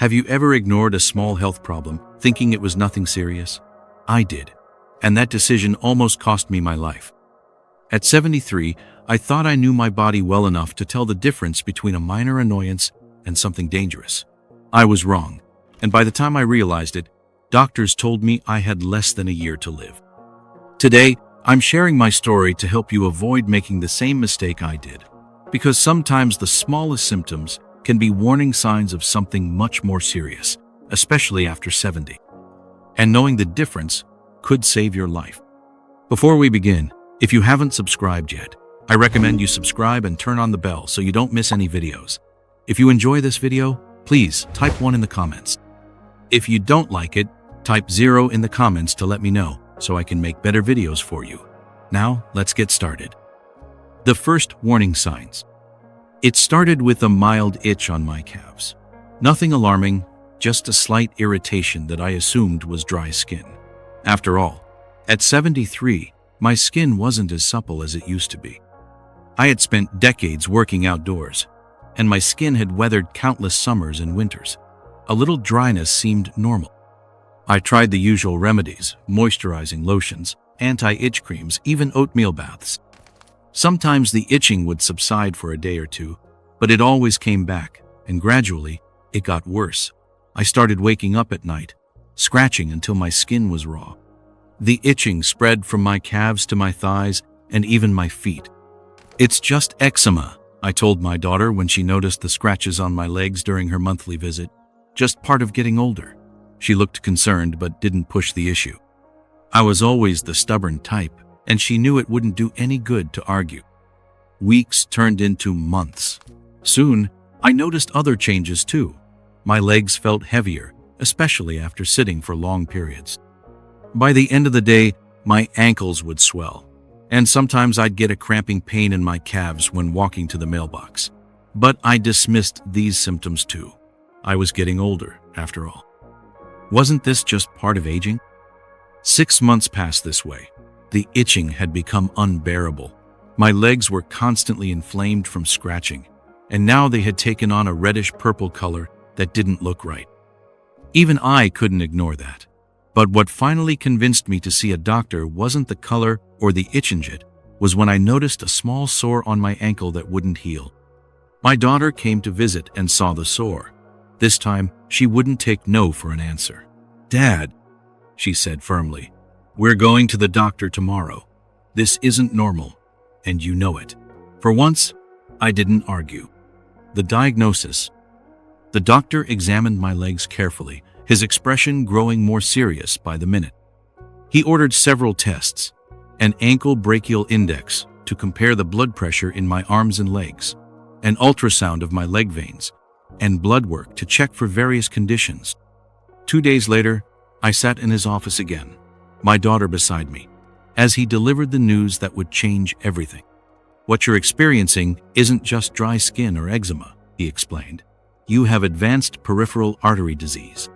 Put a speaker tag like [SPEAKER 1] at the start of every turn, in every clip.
[SPEAKER 1] Have you ever ignored a small health problem, thinking it was nothing serious? I did, and that decision almost cost me my life. At 73, I thought I knew my body well enough to tell the difference between a minor annoyance and something dangerous. I was wrong, and by the time I realized it, doctors told me I had less than a year to live. Today, I'm sharing my story to help you avoid making the same mistake I did, because sometimes the smallest symptoms can be warning signs of something much more serious, especially after 70. And knowing the difference could save your life. Before we begin, if you haven't subscribed yet, I recommend you subscribe and turn on the bell so you don't miss any videos. If you enjoy this video, please type 1 in the comments. If you don't like it, type 0 in the comments to let me know so I can make better videos for you. Now, let's get started. The first warning signs. It started with a mild itch on my calves. Nothing alarming, just a slight irritation that I assumed was dry skin. After all, at 73, my skin wasn't as supple as it used to be. I had spent decades working outdoors, and my skin had weathered countless summers and winters. A little dryness seemed normal. I tried the usual remedies, moisturizing lotions, anti-itch creams, even oatmeal baths. Sometimes the itching would subside for a day or two, but it always came back, and gradually, it got worse. I started waking up at night, scratching until my skin was raw. The itching spread from my calves to my thighs and even my feet. "It's just eczema," I told my daughter when she noticed the scratches on my legs during her monthly visit. "Just part of getting older." She looked concerned but didn't push the issue. I was always the stubborn type, and she knew it wouldn't do any good to argue. Weeks turned into months. Soon, I noticed other changes too. My legs felt heavier, especially after sitting for long periods. By the end of the day, my ankles would swell, and sometimes I'd get a cramping pain in my calves when walking to the mailbox. But I dismissed these symptoms too. I was getting older, after all. Wasn't this just part of aging? 6 months passed this way. The itching had become unbearable. My legs were constantly inflamed from scratching, and now they had taken on a reddish-purple color that didn't look right. Even I couldn't ignore that. But what finally convinced me to see a doctor wasn't the color or the itching, was when I noticed a small sore on my ankle that wouldn't heal. My daughter came to visit and saw the sore. This time, she wouldn't take no for an answer. "Dad," she said firmly, "we're going to the doctor tomorrow. This isn't normal, and you know it." For once, I didn't argue. The diagnosis. The doctor examined my legs carefully, his expression growing more serious by the minute. He ordered several tests, an ankle brachial index to compare the blood pressure in my arms and legs, an ultrasound of my leg veins, and blood work to check for various conditions. 2 days later, I sat in his office again, my daughter beside me, as he delivered the news that would change everything. "What you're experiencing isn't just dry skin or eczema," he explained. "You have advanced peripheral artery disease.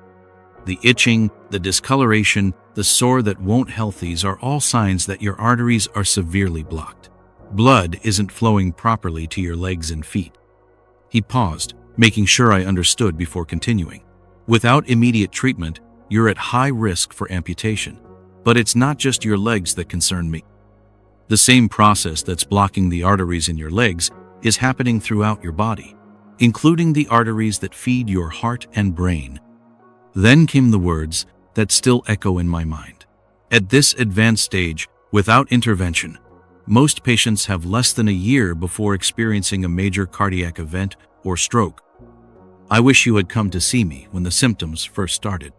[SPEAKER 1] The itching, the discoloration, the sore that won't heal, these are all signs that your arteries are severely blocked. Blood isn't flowing properly to your legs and feet." He paused, making sure I understood before continuing. "Without immediate treatment, you're at high risk for amputation. But it's not just your legs that concern me. The same process that's blocking the arteries in your legs is happening throughout your body, including the arteries that feed your heart and brain." Then came the words that still echo in my mind. At this advanced stage, without intervention, most patients have less than a year before experiencing a major cardiac event or stroke. I wish you had come to see me when the symptoms first started.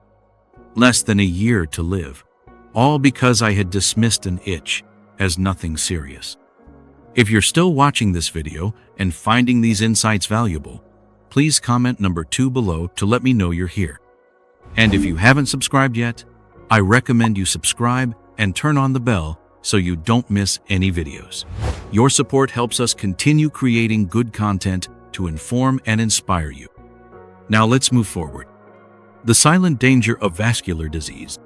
[SPEAKER 1] Less than a year to live, all because I had dismissed an itch as nothing serious. If you're still watching this video and finding these insights valuable, please comment number 2 below to let me know you're here. And if you haven't subscribed yet, I recommend you subscribe and turn on the bell so you don't miss any videos. Your support helps us continue creating good content to inform and inspire you. Now let's move forward. The silent danger of vascular disease.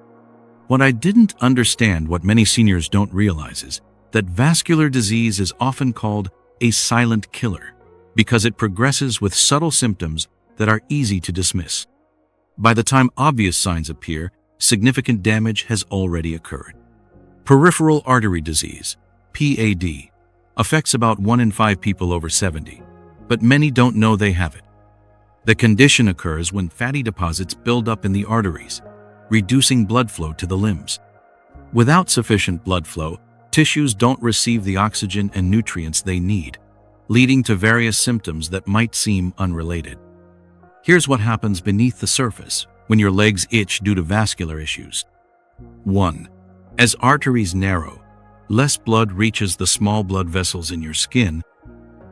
[SPEAKER 1] What I didn't understand, what many seniors don't realize, is that vascular disease is often called a silent killer because it progresses with subtle symptoms that are easy to dismiss. By the time obvious signs appear, significant damage has already occurred. Peripheral artery disease, PAD, affects about 1 in 5 people over 70, but many don't know they have it. The condition occurs when fatty deposits build up in the arteries, reducing blood flow to the limbs. Without sufficient blood flow, tissues don't receive the oxygen and nutrients they need, leading to various symptoms that might seem unrelated. Here's what happens beneath the surface when your legs itch due to vascular issues. 1. As arteries narrow, less blood reaches the small blood vessels in your skin.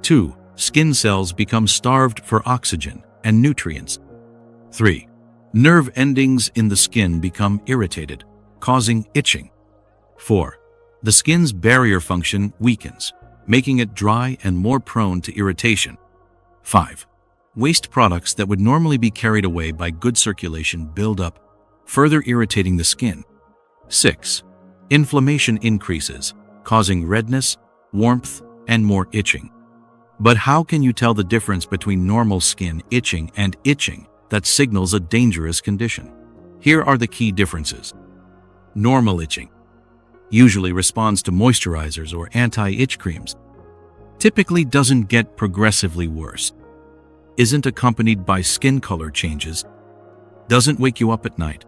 [SPEAKER 1] 2. Skin cells become starved for oxygen and nutrients. 3. Nerve endings in the skin become irritated, causing itching. 4. The skin's barrier function weakens, making it dry and more prone to irritation. 5. Waste products that would normally be carried away by good circulation build up, further irritating the skin. 6. Inflammation increases, causing redness, warmth, and more itching. But how can you tell the difference between normal skin itching and itching that signals a dangerous condition? Here are the key differences. Normal itching usually responds to moisturizers or anti-itch creams, typically doesn't get progressively worse, isn't accompanied by skin color changes, doesn't wake you up at night,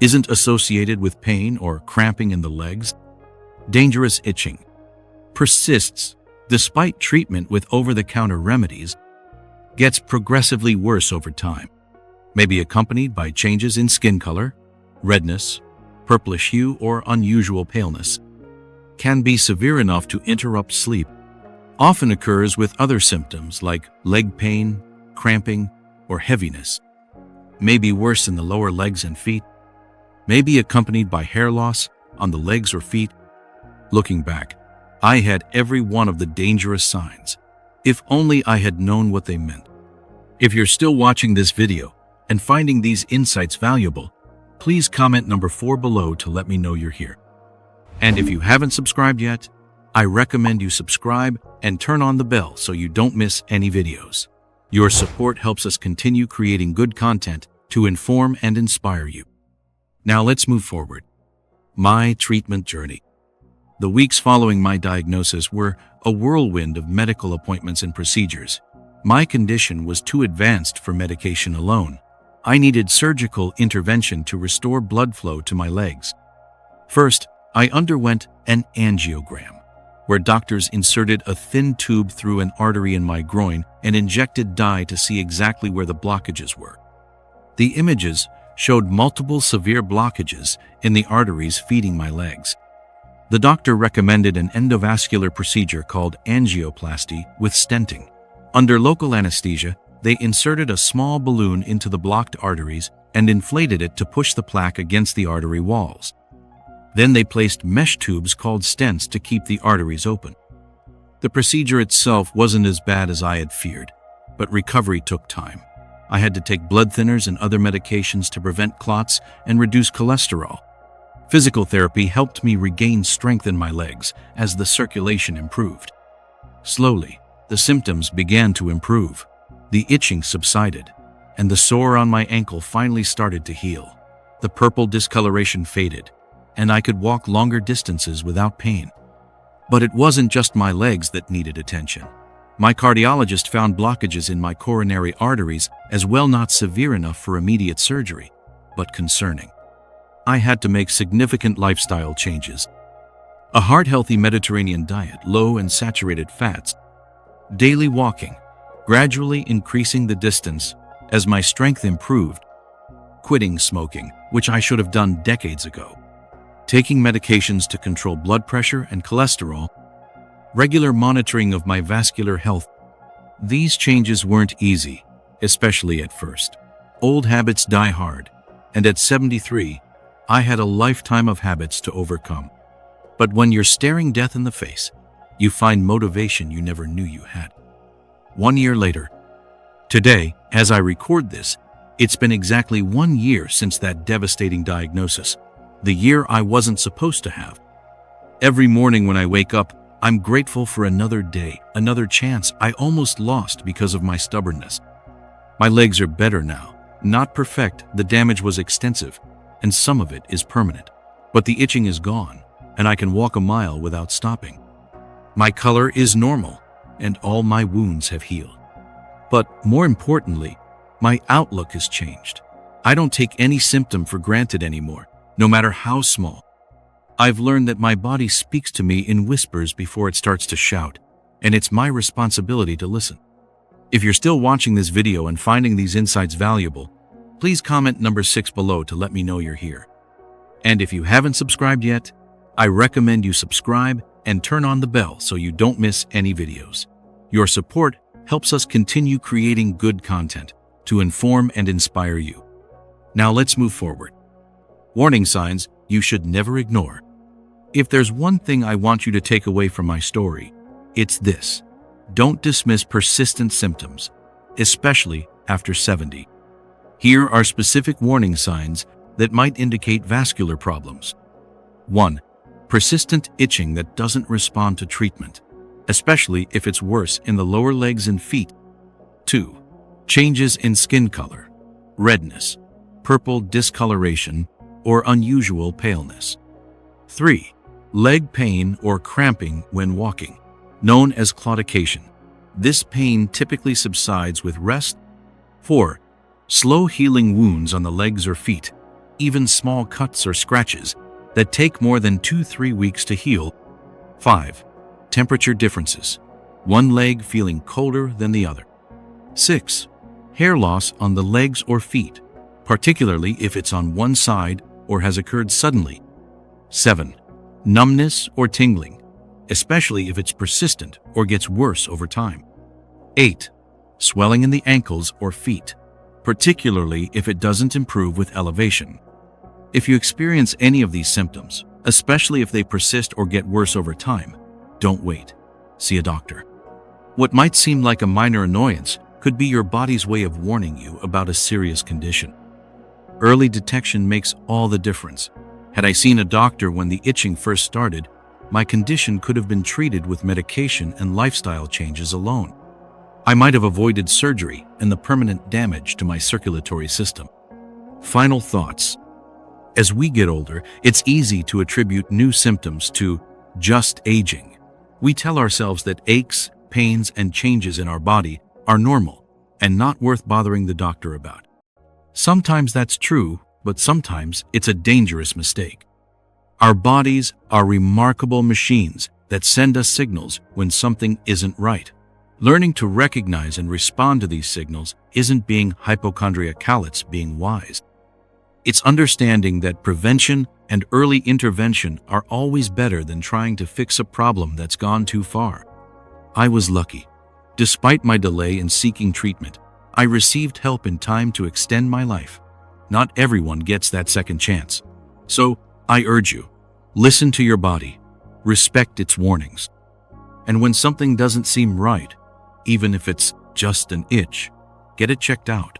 [SPEAKER 1] isn't associated with pain or cramping in the legs. Dangerous itching persists despite treatment with over-the-counter remedies, gets progressively worse over time, may be accompanied by changes in skin color, redness, purplish hue, or unusual paleness, can be severe enough to interrupt sleep, often occurs with other symptoms like leg pain, cramping, or heaviness, may be worse in the lower legs and feet, may be accompanied by hair loss on the legs or feet. Looking back, I had every one of the dangerous signs. If only I had known what they meant. If you're still watching this video and finding these insights valuable, please comment number 4 below to let me know you're here. And if you haven't subscribed yet, I recommend you subscribe and turn on the bell so you don't miss any videos. Your support helps us continue creating good content to inform and inspire you. Now let's move forward. My treatment journey. The weeks following my diagnosis were a whirlwind of medical appointments and procedures. My condition was too advanced for medication alone. I needed surgical intervention to restore blood flow to my legs. First, I underwent an angiogram, where doctors inserted a thin tube through an artery in my groin and injected dye to see exactly where the blockages were. The images showed multiple severe blockages in the arteries feeding my legs. The doctor recommended an endovascular procedure called angioplasty with stenting. Under local anesthesia, they inserted a small balloon into the blocked arteries and inflated it to push the plaque against the artery walls. Then they placed mesh tubes called stents to keep the arteries open. The procedure itself wasn't as bad as I had feared, but recovery took time. I had to take blood thinners and other medications to prevent clots and reduce cholesterol. Physical therapy helped me regain strength in my legs as the circulation improved. Slowly, the symptoms began to improve. The itching subsided, and the sore on my ankle finally started to heal. The purple discoloration faded, and I could walk longer distances without pain. But it wasn't just my legs that needed attention. My cardiologist found blockages in my coronary arteries as well, not severe enough for immediate surgery, but concerning. I had to make significant lifestyle changes. A heart-healthy Mediterranean diet, low in saturated fats, daily walking, gradually increasing the distance as my strength improved, quitting smoking, which I should have done decades ago, taking medications to control blood pressure and cholesterol, regular monitoring of my vascular health. These changes weren't easy, especially at first. Old habits die hard, and at 73, I had a lifetime of habits to overcome. But when you're staring death in the face, you find motivation you never knew you had. 1 year later, today, as I record this, it's been exactly 1 year since that devastating diagnosis, the year I wasn't supposed to have. Every morning when I wake up, I'm grateful for another day, another chance I almost lost because of my stubbornness. My legs are better now, Not perfect, the damage was extensive, and some of it is permanent. But the itching is gone, and I can walk a mile without stopping. My color is normal, and all my wounds have healed. But more importantly, my outlook has changed. I don't take any symptom for granted anymore, no matter how small. I've learned that my body speaks to me in whispers before it starts to shout, and it's my responsibility to listen. If you're still watching this video and finding these insights valuable, please comment number 6 below to let me know you're here. And if you haven't subscribed yet, I recommend you subscribe and turn on the bell so you don't miss any videos. Your support helps us continue creating good content to inform and inspire you. Now let's move forward. Warning signs you should never ignore. If there's one thing I want you to take away from my story, it's this. Don't dismiss persistent symptoms, especially after 70. Here are specific warning signs that might indicate vascular problems. 1. Persistent itching that doesn't respond to treatment, especially if it's worse in the lower legs and feet. 2. Changes in skin color, redness, purple discoloration, or unusual paleness. 3. Leg pain or cramping when walking, known as claudication. This pain typically subsides with rest. 4. Slow healing wounds on the legs or feet, even small cuts or scratches that take more than 2-3 weeks to heal. 5. Temperature differences, one leg feeling colder than the other. 6. Hair loss on the legs or feet, particularly if it's on one side or has occurred suddenly. 7. Numbness or tingling, especially if it's persistent or gets worse over time. 8. Swelling in the ankles or feet, particularly if it doesn't improve with elevation. If you experience any of these symptoms, especially if they persist or get worse over time, don't wait. See a doctor. What might seem like a minor annoyance could be your body's way of warning you about a serious condition. Early detection makes all the difference. Had I seen a doctor when the itching first started, my condition could have been treated with medication and lifestyle changes alone. I might have avoided surgery and the permanent damage to my circulatory system. Final thoughts. As we get older, it's easy to attribute new symptoms to just aging. We tell ourselves that aches, pains, and changes in our body are normal and not worth bothering the doctor about. Sometimes that's true, but sometimes it's a dangerous mistake. Our bodies are remarkable machines that send us signals when something isn't right. Learning to recognize and respond to these signals isn't being hypochondriacal, it's being wise. It's understanding that prevention and early intervention are always better than trying to fix a problem that's gone too far. I was lucky. Despite my delay in seeking treatment, I received help in time to extend my life. Not everyone gets that second chance. So, I urge you, listen to your body, respect its warnings. And when something doesn't seem right, even if it's just an itch, get it checked out.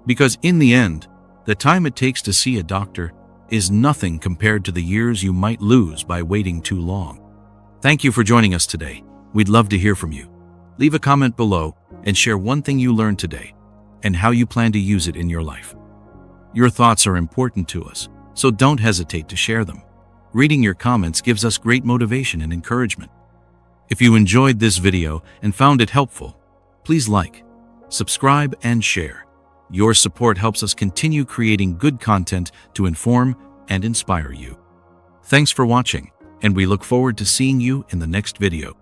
[SPEAKER 1] Because in the end, the time it takes to see a doctor is nothing compared to the years you might lose by waiting too long. Thank you for joining us today. We'd love to hear from you. Leave a comment below and share one thing you learned today and how you plan to use it in your life. Your thoughts are important to us, so don't hesitate to share them. Reading your comments gives us great motivation and encouragement. If you enjoyed this video and found it helpful, please like, subscribe, and share. Your support helps us continue creating good content to inform and inspire you. Thanks for watching, and we look forward to seeing you in the next video.